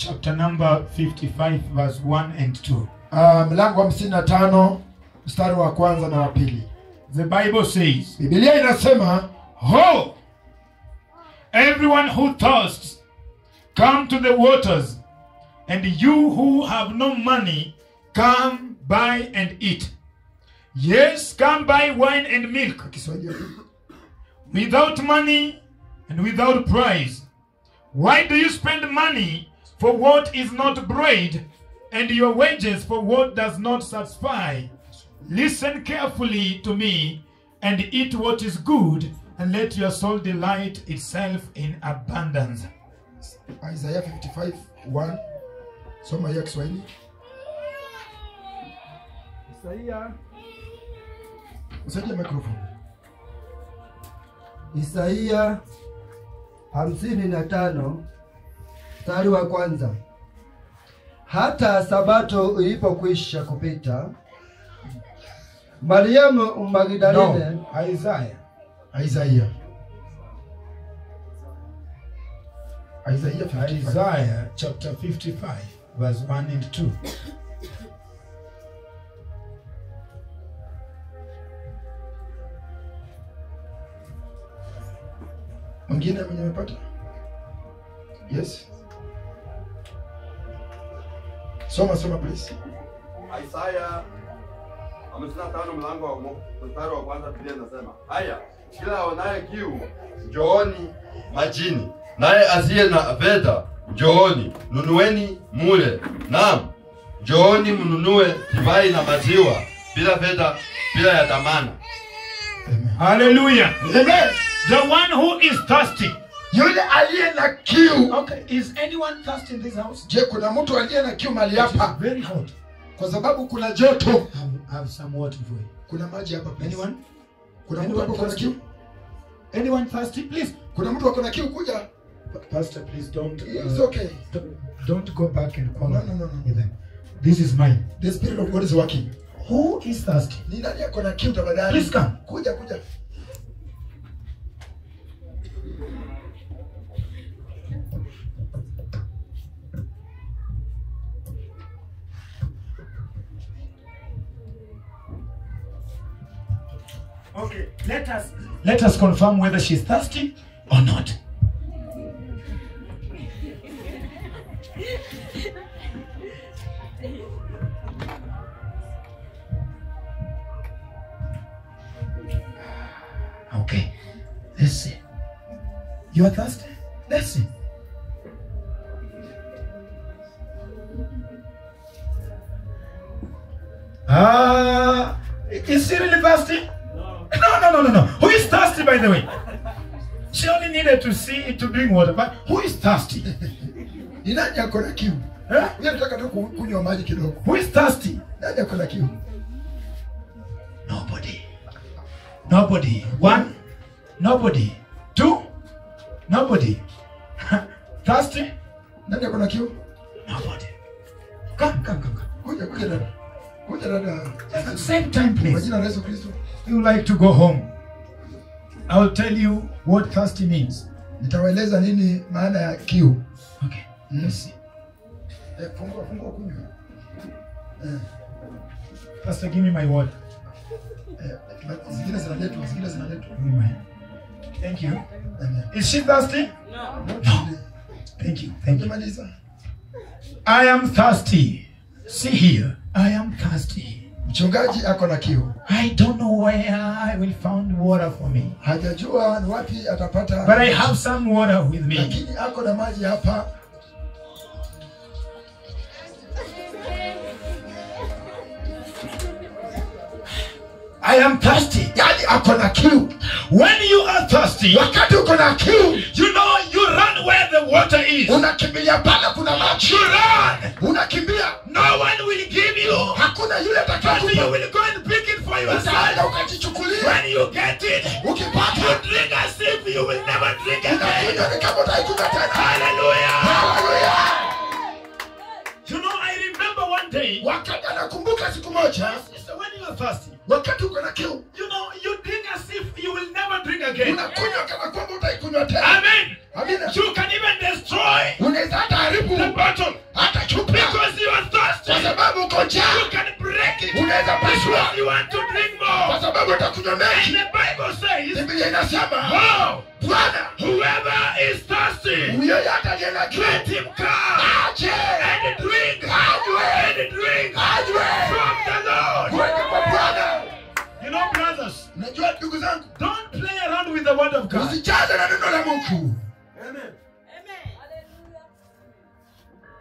chapter number 55 verse 1 and 2. Mlango wa 55 mstari wa kwanza na wa pili. The Bible says, Biblia inasema, "Ho! Everyone who thirsts, come to the waters, and you who have no money, come buy and eat. Yes, come buy wine and milk, Kiswahili. without money and without price. Why do you spend money for what is not bread, and your wages for what does not satisfy? Listen carefully to me, and eat what is good, and let your soul delight itself in abundance." Isaiah 55:1. Soma hiyo Kiswahili. Usaidie microphone. Isaia 55 mstari wa kwanza. Hata sabato ilipokwisha kupita, Mariamu Magdalene. No, Isaiah 55. Isaiah chapter 55 verse 1 and 2. Mwingine mwenye amepata? Yes. Soma please. Isaiah 55 mlango wa mstari wa kwanza, Biblia inasema, "Haya, kila aonaye kiu, njooni majini, naye asiye na fedha, njooni, nunueni mule. Naam, njooni mnunue divai na maziwa, bila fedha, bila ya dhamana." Hallelujah. Amen. The one who is thirsty. Yule aliye na kiu. Okay, is anyone thirsty in this house? Je, kuna mtu aliye na kiu mahali It hapa? is very hot. Kwa sababu kuna joto. Have some water for you. Kuna maji hapa please. Anyone? Kuna mtu hapo kuna kiu? Anyone thirsty, please? Kuna mtu ako na kiu kuja? Pastor, please don't. It's okay. Don't go back and call No. with them. This is mine. The Spirit of God is working. Who is thirsty? Ni nani ako na kiu tafadhali? Please come. Kuja. Okay, let us confirm whether she's thirsty or not. Okay, let's see. You are thirsty? Let's see. Is she really thirsty? No. Who is thirsty, by the way? She only needed to drink water, but who is thirsty? Ni nani ako na kiu? Huh? Mimi nataka tu kunywa maji kidogo. Who is thirsty? Nani ako na kiu? Nobody. One. Nobody. Two. Nobody. Thirsty? Nani ako na kiu? Nobody. Come. Kuja dada. Kuja dada. Same time, Kwa please. jina la Yesu Kristo. You like to go home. I will tell you what thirsty means. Nitawaeleza nini maana ya kiu. Okay. Let's see. Fungua kunywa. Pastor, give me my water. Zingine zinaletwa. Give me mine. Thank you. Amen. Is she thirsty? No. Thank you. Nimemaliza. I am thirsty. See here. I am thirsty. Mchungaji ako na kiu. I don't know where I will find water for me. Hajajua ni wapi atapata. But I have some water with me. Lakini ako na maji hapa. I am thirsty. Yani ako na kiu. When you are thirsty, Wakati uko na kiu, you know you run where the water is. unakimbilia pale kuna maji. You run. Unakimbia. No one will give you. Hakuna yule But you atakayokupa. will go and pick it for Utaenda yourself. ukajichukulia. When you get it, you Ukipata drink as if you will never drink again. unakunywa ni kama utaikunywa tena. Hallelujah. Haleluya. You know, I remember one day, Wakati anakumbuka siku moja, so when you are thirsty, wakati uko na kiu, you know, you drink as if you will never drink again. unakunywa kana kwamba utaikunywa tena. Amen. Amina. You can even destroy Unaweza hata haribu the bottle hata chupa because you are thirsty. kwa sababu uko njaa. You can break it Unaweza pasua because you want to drink more. kwa sababu utakunywa And mengi. the Bible says, Biblia inasema wow, Bwana whoever is thirsty, huyo yote aliye na kiu let him come aje and drink, and drink Ajwe. from the Lord. kutoka kwa Bwana. You know, brothers, Unajua ndugu zangu, don't play around with the word of God. usicheze na neno la Mungu. Amen.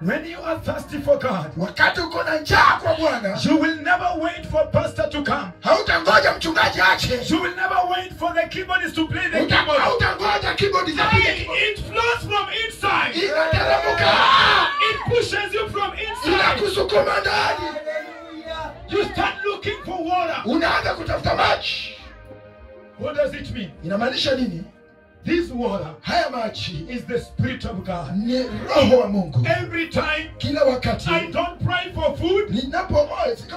When you are thirsty for God, Wakati uko na njaa kwa Bwana, you will never wait for pastor to come. hautangoja mchungaji aje. You will never wait for the keyboardist to play the keyboard. Hautangoja keyboard zapige keyboard. It flows from inside. Inateremka. It pushes you from inside. Inakusukuma ndani. You start looking for water. Unaanza kutafuta maji. What does it mean? Inamaanisha nini? This water Haya maji is the Spirit of God. ni roho wa Mungu. Every time Kila wakati I don't pray for food,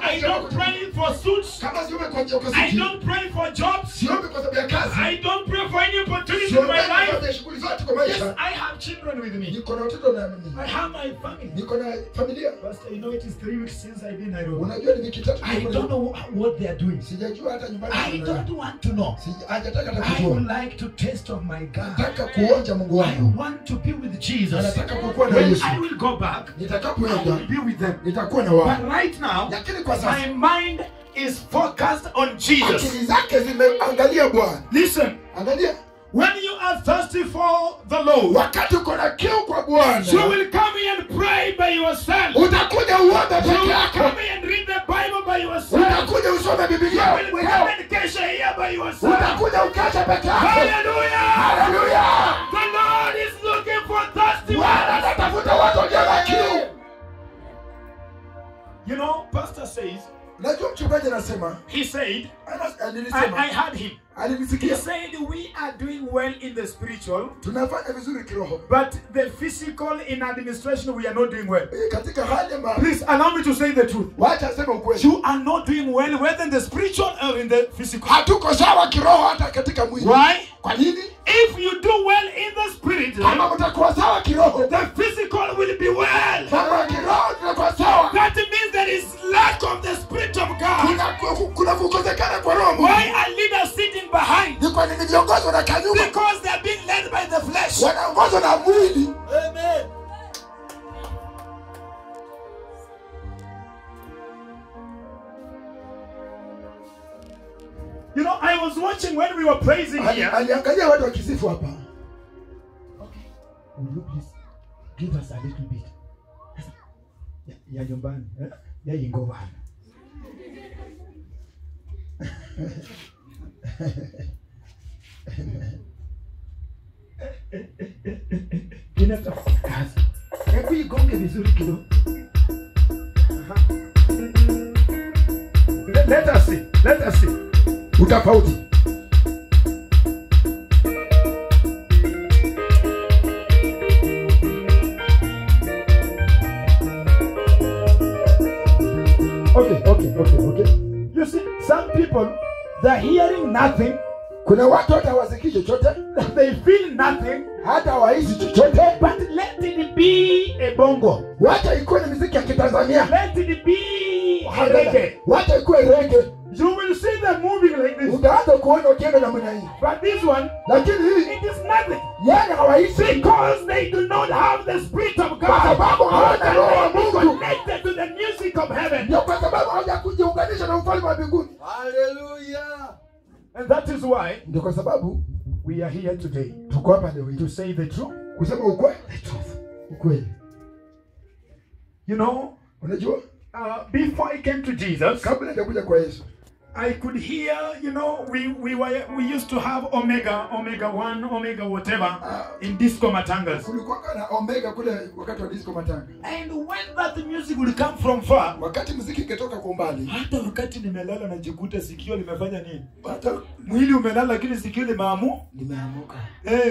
I don't pray for suits, kama siombe kwa ajili ya I kusiki, don't pray for jobs, siombe kwa sababu ya kazi, I don't pray for any opportunity in siombe my kwa life. sababu ya shughuli zote kwa Yes, maisha. I have children with me. Niko na watoto na mimi. I have my family. Niko na familia. Pastor, you know it is 3 weeks since I've been in Nairobi. Unajua ni wiki tatu. I don't know what they are doing. Sijajua hata nyumbani. I don't want to know. Hajataka hata I would kujua. like to taste of my God. Nataka kuonja Mungu I wangu. want to be with Jesus. Nataka kukuwa na When Yesu. I will go back, I Nitakapoenda will be with them. nitakuwa na wao. But right now, Lakini kwa sasa my mind is focused on Jesus. akili zake zimeangalia Bwana. Listen, Angalia. when you are thirsty for the Lord, Wakati uko na kiu kwa Bwana, you will come here and pray by yourself. utakuja uombe You peke will yako. come here and read the Bible by yourself. Utakuja usome Biblia You will come mwenyewe. and kesha here by yourself. Utakuja ukesha peke yako. Hallelujah! Haleluya. The Lord is looking for thirsty Bwana ones. anatafuta watu walio na kiu. You know, Pastor says, Najua mchungaji anasema, he said, I nilisema, heard him. He alinisikia. said, we are doing well in the spiritual, Tunafanya vizuri kiroho. but the physical in administration, we are not doing well. Katika hali ambayo, Please allow me to say the truth. wacha sema ukweli. You are not doing well, whether in the spiritual or in the physical. Hatuko sawa kiroho hata katika mwili. Why? Kwa nini? If you do well in the spirit, Kama mtakuwa sawa kiroho, the physical will be well. mambo ya kiroho tunakuwa sawa. That means there is lack of the Spirit of God. Kuna kukosekana kwa roho. Why are leaders sitting behind? Ni kwa nini viongozi wanakaa nyuma? Because they are being led by the flesh. Wanaongozwa na mwili. Amen. You know, I was watching when we were praising here. Aliangalia watu wakisifu hapa. Okay. Will you please give us a little bit? Ya nyumbani. Ya ingova. Inataka kazi. Hebu igonge vizuri kidogo. Let us see. Let us see. Utafauti. Okay. You see, some people, they're hearing nothing, Kuna watu hata hawasikii chochote, they feel nothing, hata hawahisi chochote. but let it be a bongo. Wacha ikuwe ni muziki ya Kitanzania. Let it be a reggae. Wacha ikuwe reggae. You will see them moving like this. Utaanza kuona ukienda namna hii. But this one, Lakini hii it is nothing. yani hawahisi Because they do not have the Spirit of kwa God. sababu hawana roho wa Mungu. Connected to the music of heaven. Ndio kwa sababu hawajakujiunganisha na ufalme wa mbinguni. Hallelujah. And that is why Ndio kwa sababu we are here today tuko hapa leo hii to say the truth. kusema ukweli. Ukweli. You know, Unajua? before I came to Jesus, Kabla hajakuja kwa Yesu, I could hear, you know, we used to have Omega 1, Omega whatever in disco matangas. kulikuwa na Omega kule wakati wa disco matanga. And when that music would come from far, Wakati muziki ikitoka kwa umbali, hata wakati nimelala najikuta sikio limefanya nini? hata Mwili umelala lakini sikio limeamua. nimeamuka.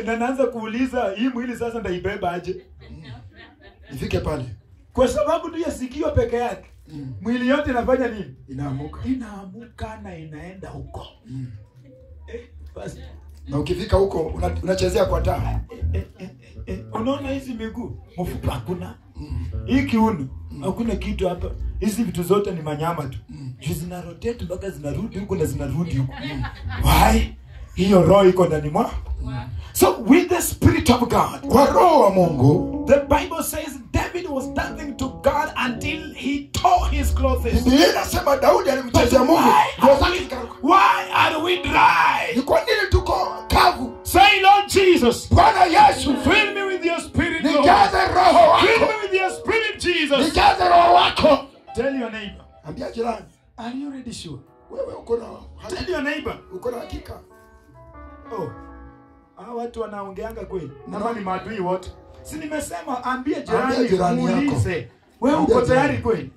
Na naanza kuuliza hii mwili sasa ndaibeba aje? Nifike pale. Kwa sababu tu ya sikio peke yake. Mwili yote inafanya nini? Inaamuka. Inaamuka na inaenda huko. Na ukifika huko unachezea kwa taa. Unaona hizi miguu, mfupa hakuna. Hii kiuno, hakuna kitu hapa. Hizi vitu zote ni manyama tu. Zina rotate mpaka zinarudi huko na zinarudi huko. Why? Hiyo roho iko ndani mwa. So with the Spirit of God, kwa roho wa Mungu, the Bible says David was dancing to God until he tore his clothes. Biblia inasema Daudi alimchezea Mungu. Why are we dry? Ni kwa nini tuko kavu? Say, Lord Jesus, Bwana Yesu, fill me with your Spirit, Lord. nijaze roho wako. Fill me with your Spirit, Jesus. Nijaze roho wako. Tell your neighbor. Ambia jirani, Are you really sure? wewe uko na Tell your neighbor. uko na hakika? Oh, hawa watu wanaongeanga kweli? Nama ni maadui wote. Si nimesema ambie jirani, jirani yako. muulize. Wewe Ambia uko tayari jirani. kweli?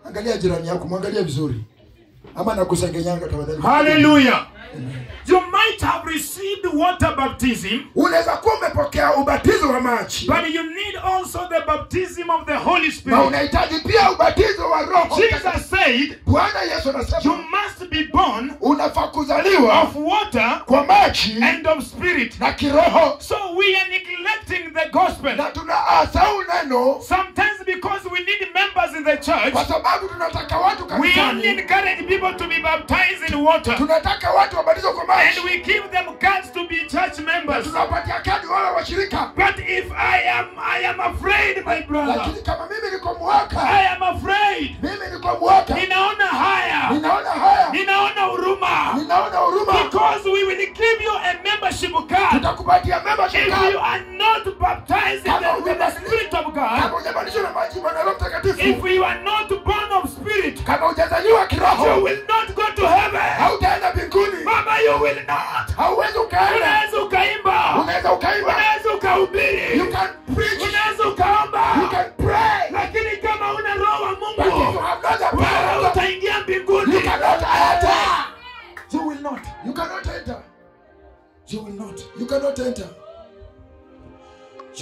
Angalia jirani yako, mwangalie vizuri. Ama nakusengenyanga tafadhali. Hallelujah. You might have received water baptism, Unaweza kuwa umepokea ubatizo wa maji, but you need also the baptism of the Holy na Spirit. unahitaji pia ubatizo wa roho. Jesus said, Bwana Yesu you anasema must be born unafaa kuzaliwa of water kwa maji and of spirit. na kiroho. So we are neglecting the gospel. Na tunaasahau neno Sometimes because we need members in the church, kwa sababu tunataka watu we only kanisani, encourage people to be baptized in water. tunataka watu wabatizwe kwa And maji, we give them cards to be church members. tunapatia kadi wale washirika. But if I am afraid, my brother, Lakini kama mimi niko mwaka, I am afraid. mimi niko mwaka, Ninaona haya. ninaona haya, Ninaona huruma. ninaona huruma, Because we will give you a membership card. tutakupatia membership If you card. are not baptized with the Spirit of Kama God, hujabatizwa na maji na Roho Mtakatifu, if you are not born of spirit, kama hujazaliwa you kiroho, will not go to heaven. hautaenda mbinguni. Mama, you will not. Hauwezi ukaenda. Unaweza ukaimba, Unaweza ukaimba, unaweza ukahubiri, you can preach, unaweza ukaomba, you can pray, lakini kama una roho wa but if you Mungu, have not the power wewe of God, utaingia mbinguni. you cannot enter. You will not. You cannot enter. You will not. You cannot enter.